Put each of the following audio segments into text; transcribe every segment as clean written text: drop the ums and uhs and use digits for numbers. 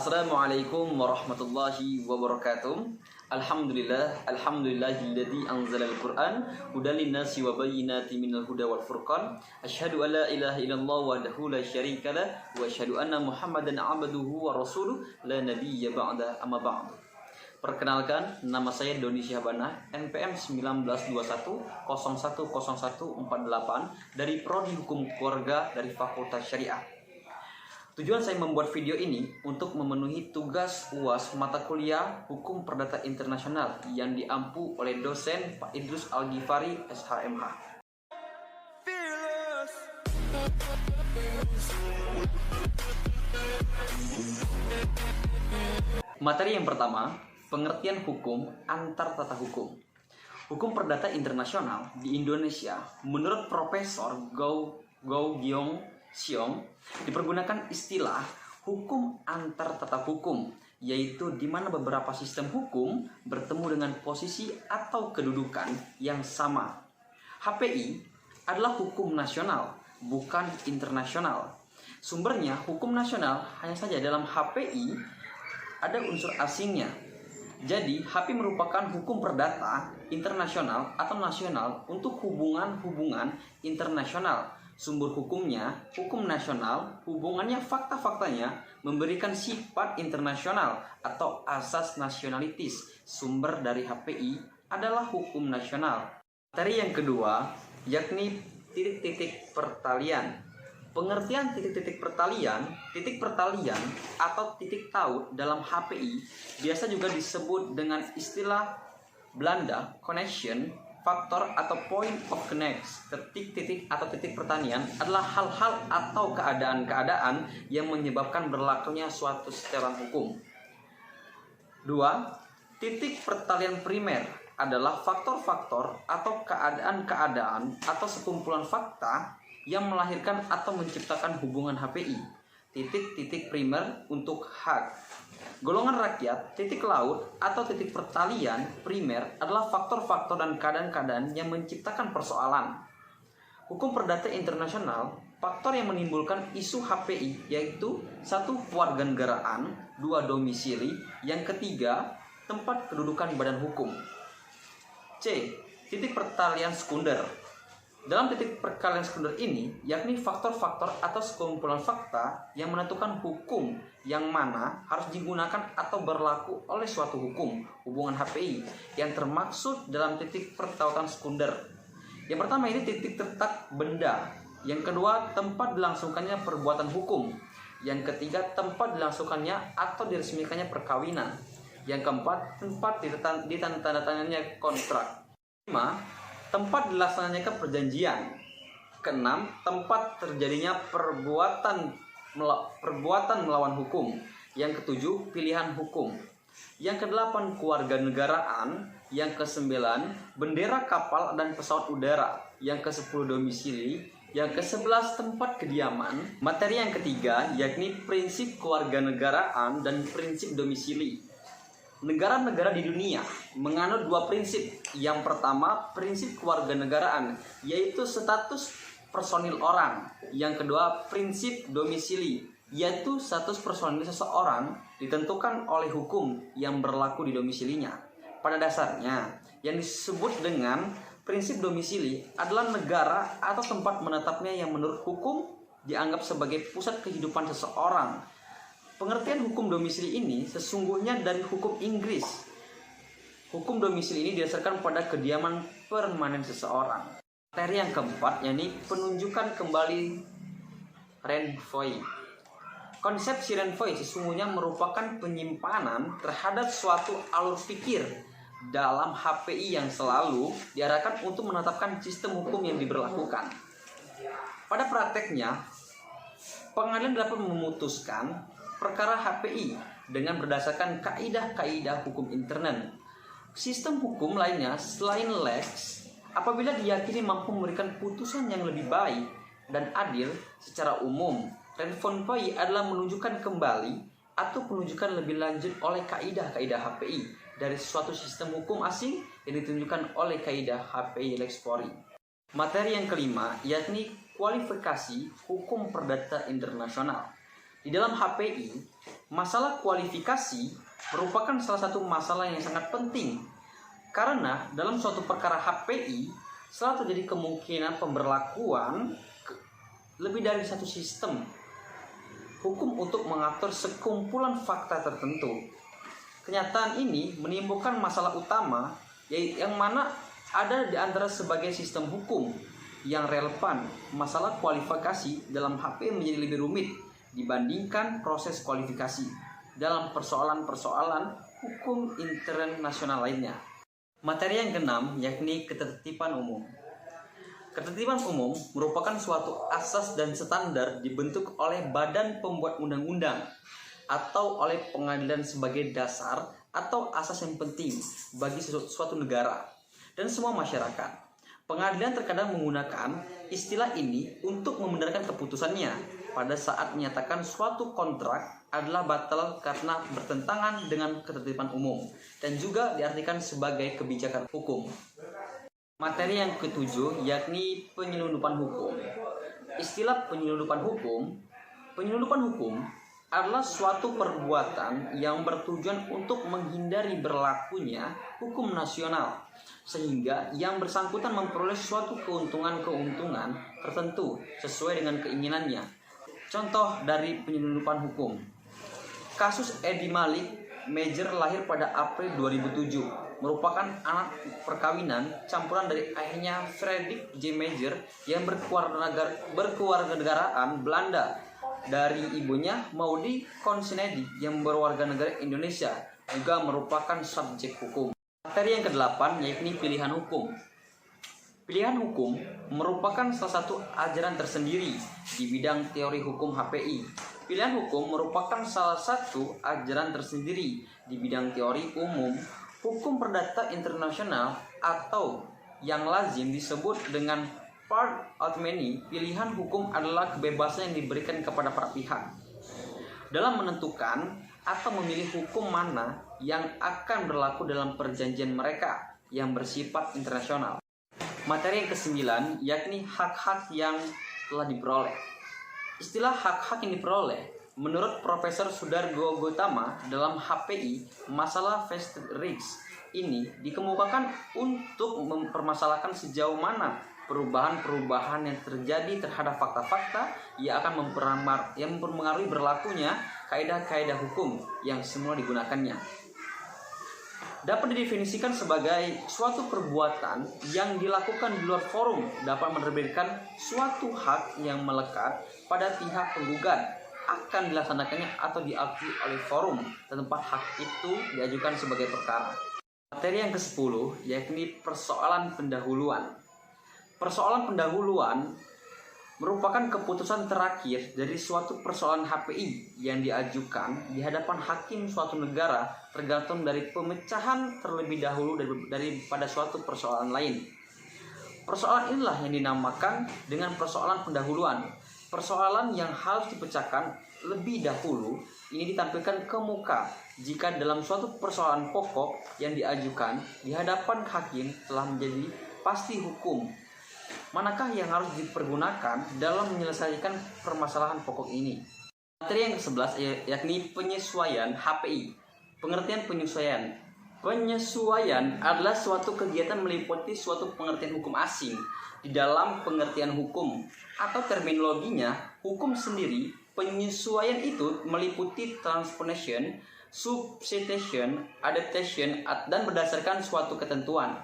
Assalamualaikum warahmatullahi wabarakatuh. Alhamdulillahilladzi anzalal Qur'an hudan linnasi wa bayyinatin minal huda wal furqan. Asyhadu an la ilaha illallah wahdahu la syarikalah wa asyhadu anna Muhammadan 'abduhu wa rasuluh la nabiyya ba'da amma ba'du. Perkenalkan, nama saya Doni Syahbana, NPM 1921010148 dari Prodi Hukum Keluarga dari Fakultas Syariah. Tujuan saya membuat video ini untuk memenuhi tugas UAS mata kuliah Hukum Perdata Internasional yang diampu oleh dosen Pak Idrus Al-Ghifari, SHMH. Materi yang pertama, pengertian hukum antar tata hukum. Hukum perdata internasional di Indonesia menurut Profesor Gow Gyong Siong dipergunakan istilah hukum antar tata hukum, yaitu di mana beberapa sistem hukum bertemu dengan posisi atau kedudukan yang sama. HPI adalah hukum nasional, bukan internasional. Sumbernya hukum nasional, hanya saja dalam HPI ada unsur asingnya. Jadi, HPI merupakan hukum perdata internasional atau nasional untuk hubungan-hubungan internasional. Sumber hukumnya, hukum nasional, hubungannya, fakta-faktanya memberikan sifat internasional atau asas nasionalitis. Sumber dari HPI adalah hukum nasional. Materi yang kedua, yakni titik-titik pertalian. Pengertian titik-titik pertalian atau titik taut dalam HPI biasa juga disebut dengan istilah Belanda connection, faktor atau point of connect. Titik-titik atau titik pertanian adalah hal-hal atau keadaan-keadaan yang menyebabkan berlakunya suatu setelan hukum. 2. Titik pertalian primer adalah faktor-faktor atau keadaan-keadaan atau sekumpulan fakta yang melahirkan atau menciptakan hubungan HPI. Titik-titik primer untuk hak. Golongan rakyat, titik laut, atau titik pertalian primer adalah faktor-faktor dan keadaan-keadaan yang menciptakan persoalan. Hukum perdata internasional, faktor yang menimbulkan isu HPI yaitu 1. Kewarganegaraan, 2. Domisili, yang ketiga tempat kedudukan badan hukum. C. Titik pertalian sekunder. Dalam titik pertalian sekunder ini, yakni faktor-faktor atau sekumpulan fakta yang menentukan hukum yang mana harus digunakan atau berlaku oleh suatu hukum, hubungan HPI, yang termaksud dalam titik pertautan sekunder. Yang pertama ini titik terletak benda. Yang kedua, tempat dilangsungkannya perbuatan hukum. Yang ketiga, tempat dilangsungkannya atau diresmikannya perkawinan. Yang keempat, tempat ditandatanganinya kontrak. 5. Tempat dilaksanakannya perjanjian. Keenam, tempat terjadinya perbuatan melawan hukum. Yang ketujuh, pilihan hukum. Yang kedelapan, kewarganegaraan. Yang kesembilan, bendera kapal dan pesawat udara. Yang kesepuluh, domisili. Yang kesebelas, tempat kediaman. Materi yang ketiga, yakni prinsip kewarganegaraan dan prinsip domisili. Negara-negara di dunia menganut dua prinsip. Yang pertama, prinsip kewarganegaraan, yaitu status personil orang. Yang kedua, prinsip domisili, yaitu status personil seseorang ditentukan oleh hukum yang berlaku di domisilinya. Pada dasarnya, yang disebut dengan prinsip domisili adalah negara atau tempat menetapnya yang menurut hukum dianggap sebagai pusat kehidupan seseorang. Pengertian hukum domisili ini sesungguhnya dari hukum Inggris. Hukum domisili ini didasarkan pada kediaman permanen seseorang. Materi yang keempat, yakni penunjukan kembali renvoi. Konsep si renvoi sesungguhnya merupakan penyimpanan terhadap suatu alur pikir dalam HPI yang selalu diarahkan untuk menetapkan sistem hukum yang diberlakukan. Pada prakteknya, pengadilan dapat memutuskan perkara HPI dengan berdasarkan kaidah-kaidah hukum internal. Sistem hukum lainnya selain lex, apabila diyakini mampu memberikan putusan yang lebih baik dan adil secara umum, renvoi adalah menunjukkan kembali atau penunjukan lebih lanjut oleh kaidah-kaidah HPI dari suatu sistem hukum asing yang ditunjukkan oleh kaidah HPI lex fori. Materi yang kelima, yakni kualifikasi hukum perdata internasional. Di dalam HPI, masalah kualifikasi merupakan salah satu masalah yang sangat penting karena dalam suatu perkara HPI selalu terjadi kemungkinan pemberlakuan lebih dari satu sistem hukum untuk mengatur sekumpulan fakta tertentu. Kenyataan ini menimbulkan masalah utama yang mana ada di antara sebagai sistem hukum yang relevan. Masalah kualifikasi dalam HPI menjadi lebih rumit dibandingkan proses kualifikasi dalam persoalan-persoalan hukum internasional lainnya. Materi yang keenam yakni ketertiban umum. Ketertiban umum merupakan suatu asas dan standar dibentuk oleh badan pembuat undang-undang atau oleh pengadilan sebagai dasar atau asas yang penting bagi suatu negara dan semua masyarakat. Pengadilan terkadang menggunakan istilah ini untuk membenarkan keputusannya pada saat menyatakan suatu kontrak adalah batal karena bertentangan dengan ketertiban umum dan juga diartikan sebagai kebijakan hukum. Materi yang ketujuh yakni penyelundupan hukum. Istilah penyelundupan hukum adalah suatu perbuatan yang bertujuan untuk menghindari berlakunya hukum nasional sehingga yang bersangkutan memperoleh suatu keuntungan tertentu sesuai dengan keinginannya. Contoh dari penyelundupan hukum. Kasus Edi Malik Major lahir pada April 2007 merupakan anak perkawinan campuran dari ayahnya Fredrik J. Major yang berkewarganegaraan Belanda dari ibunya Maudie Consinedi yang berwarganegara Indonesia, juga merupakan subjek hukum. Materi yang ke-8 yakni pilihan hukum. Pilihan hukum merupakan salah satu ajaran tersendiri di bidang teori hukum HPI. Pilihan hukum merupakan salah satu ajaran tersendiri di bidang teori umum hukum perdata internasional atau yang lazim disebut dengan part autonomy. Pilihan hukum adalah kebebasan yang diberikan kepada para pihak dalam menentukan atau memilih hukum mana yang akan berlaku dalam perjanjian mereka yang bersifat internasional. Materi yang ke-9 yakni hak-hak yang telah diperoleh. Istilah hak-hak yang diperoleh menurut Profesor Sudargo Gautama dalam HPI, masalah vested rights ini dikemukakan untuk mempermasalahkan sejauh mana perubahan-perubahan yang terjadi terhadap fakta-fakta yang akan mempengaruhi berlakunya kaidah-kaidah hukum yang semula digunakannya. Dapat didefinisikan sebagai suatu perbuatan yang dilakukan di luar forum dapat menerbitkan suatu hak yang melekat pada pihak penggugat akan dilaksanakannya atau diakui oleh forum tempat hak itu diajukan sebagai perkara. Materi yang ke-10 yakni persoalan pendahuluan. Persoalan pendahuluan merupakan keputusan terakhir dari suatu persoalan HPI yang diajukan di hadapan hakim suatu negara tergantung dari pemecahan terlebih dahulu daripada suatu persoalan lain. Persoalan inilah yang dinamakan dengan persoalan pendahuluan. Persoalan yang harus dipecahkan lebih dahulu ini ditampilkan ke muka jika dalam suatu persoalan pokok yang diajukan di hadapan hakim telah menjadi pasti hukum. Manakah yang harus dipergunakan dalam menyelesaikan permasalahan pokok ini? Materi yang ke-11 yakni penyesuaian HPI. Pengertian penyesuaian. Penyesuaian adalah suatu kegiatan meliputi suatu pengertian hukum asing di dalam pengertian hukum atau terminologinya hukum sendiri. Penyesuaian itu meliputi transposition, substitution, adaptation, dan berdasarkan suatu ketentuan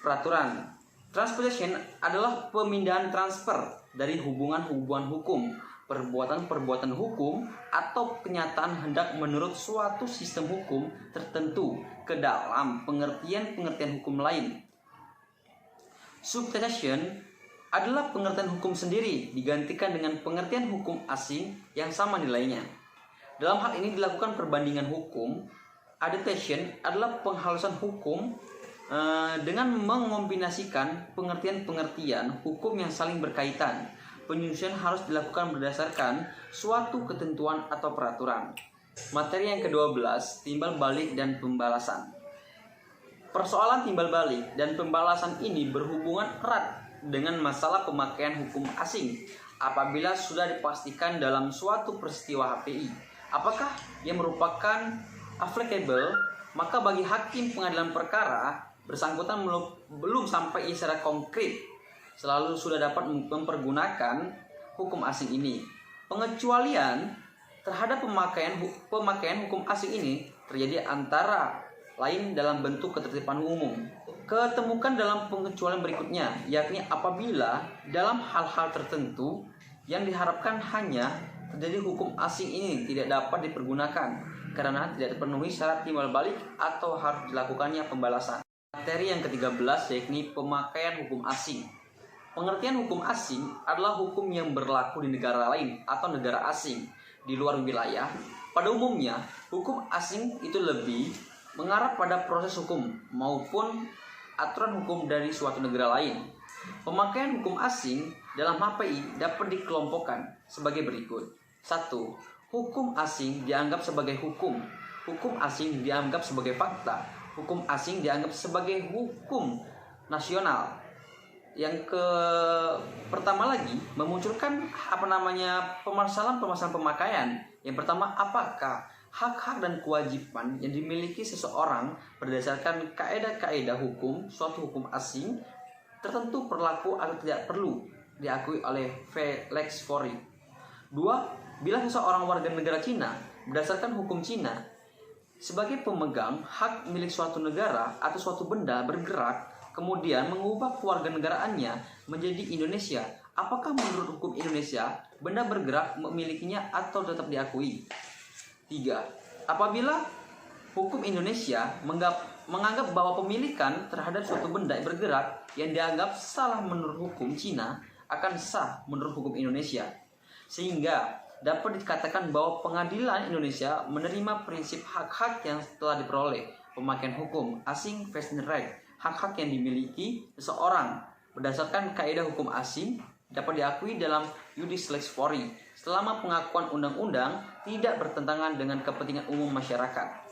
peraturan. Transposition adalah pemindahan transfer dari hubungan-hubungan hukum, perbuatan-perbuatan hukum, atau kenyataan hendak menurut suatu sistem hukum tertentu ke dalam pengertian-pengertian hukum lain. Substitution adalah pengertian hukum sendiri digantikan dengan pengertian hukum asing yang sama nilainya. Dalam hal ini dilakukan perbandingan hukum. Adaptation adalah penghalusan hukum dengan mengombinasikan pengertian-pengertian hukum yang saling berkaitan. Penyesuaian harus dilakukan berdasarkan suatu ketentuan atau peraturan. Materi yang ke-12, timbal balik dan pembalasan. Persoalan timbal balik dan pembalasan ini berhubungan erat dengan masalah pemakaian hukum asing apabila sudah dipastikan dalam suatu peristiwa HPI apakah ia merupakan applicable, maka bagi hakim pengadilan perkara bersangkutan belum sampai secara konkret selalu sudah dapat mempergunakan hukum asing ini. Pengecualian terhadap pemakaian hukum asing ini terjadi antara lain dalam bentuk ketertiban umum. Ketemukan dalam pengecualian berikutnya, yakni apabila dalam hal-hal tertentu yang diharapkan hanya terjadi hukum asing ini tidak dapat dipergunakan karena tidak terpenuhi syarat timbal balik atau harus dilakukannya pembalasan. Materi yang ke-13 yakni pemakaian hukum asing. Pengertian hukum asing adalah hukum yang berlaku di negara lain atau negara asing di luar wilayah. Pada umumnya, hukum asing itu lebih mengarah pada proses hukum maupun aturan hukum dari suatu negara lain. Pemakaian hukum asing dalam HPI dapat dikelompokkan sebagai berikut. 1. Hukum asing dianggap sebagai hukum. Hukum asing dianggap sebagai fakta. Hukum asing dianggap sebagai hukum nasional. Yang pertama lagi memunculkan permasalahan pemakaian. Yang pertama, apakah hak-hak dan kewajiban yang dimiliki seseorang berdasarkan kaedah-kaedah hukum suatu hukum asing tertentu berlaku atau tidak perlu diakui oleh Felix Faure. 2. Bila seseorang warga negara Cina berdasarkan hukum Cina sebagai pemegang hak milik suatu negara atau suatu benda bergerak kemudian mengubah kewarganegaraannya menjadi Indonesia, apakah menurut hukum Indonesia benda bergerak memilikinya atau tetap diakui? 3. Apabila hukum Indonesia menganggap bahwa pemilikan terhadap suatu benda bergerak yang dianggap salah menurut hukum Cina akan sah menurut hukum Indonesia, sehingga dapat dikatakan bahwa pengadilan Indonesia menerima prinsip hak-hak yang telah diperoleh pemakaian hukum asing Western Right. Hak-hak yang dimiliki seseorang berdasarkan kaidah hukum asing dapat diakui dalam Ius Lex Faure selama pengakuan undang-undang tidak bertentangan dengan kepentingan umum masyarakat.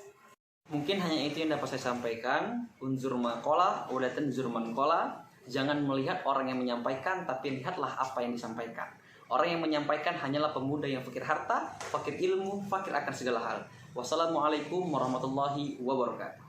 Mungkin hanya itu yang dapat saya sampaikan. Unzur maqala udatan zur manqala. Jangan melihat orang yang menyampaikan, tapi lihatlah apa yang disampaikan. Orang yang menyampaikan hanyalah pemuda yang fakir harta, fakir ilmu, fakir akan segala hal. Wassalamualaikum warahmatullahi wabarakatuh.